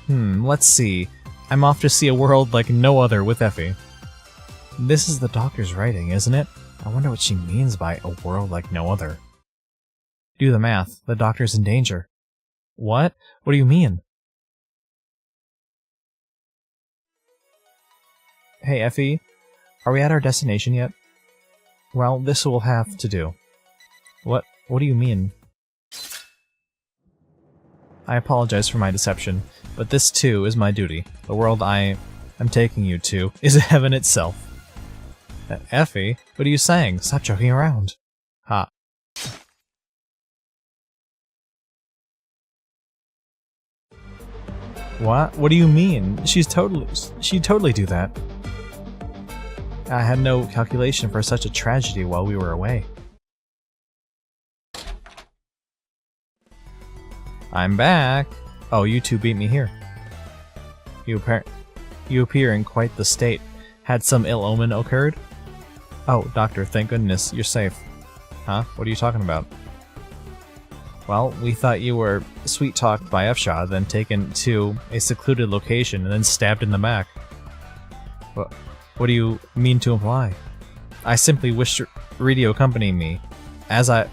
Let's see. I'm off to see a world like no other with Effie. This is the doctor's writing, isn't it? I wonder what she means by a world like no other. Do the math. The doctor's in danger. What? What do you mean? Hey, Effie. Are we at our destination yet? Well, this will have to do. What do you mean? I apologize for my deception, but this too is my duty. The world I am taking you to is heaven itself. Effie, what are you saying? Stop joking around. Ha. What? What do you mean? She'd totally do that. I had no calculation for such a tragedy while we were away. I'm back! Oh, you two beat me here. You appear in quite the state. Had some ill omen occurred? Oh, Doctor, thank goodness, you're safe. Huh? What are you talking about? Well, we thought you were sweet-talked by F-Sha, then taken to a secluded location and then stabbed in the back. What do you mean to imply? I simply wished Radio accompany me, as I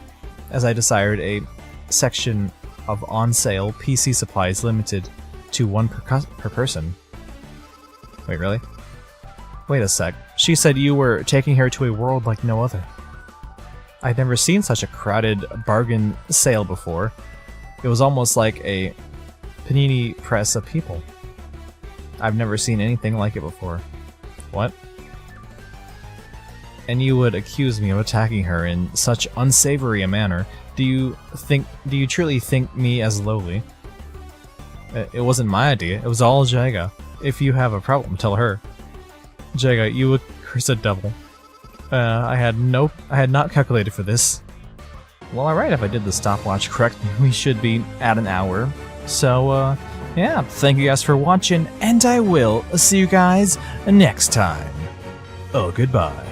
desired a section of on-sale PC supplies limited to one per person. Wait, really? Wait a sec. She said you were taking her to a world like no other. I'd never seen such a crowded bargain sale before. It was almost like a panini press of people. I've never seen anything like it before. What? And you would accuse me of attacking her in such unsavory a manner. Do you truly think me as lowly? It wasn't my idea, it was all Jagaa. If you have a problem, tell her. Jagaa, you accursed devil. I had not calculated for this. Well, alright, if I did the stopwatch correctly, we should be at an hour. So, yeah, thank you guys for watching, and I will see you guys next time. Oh, goodbye.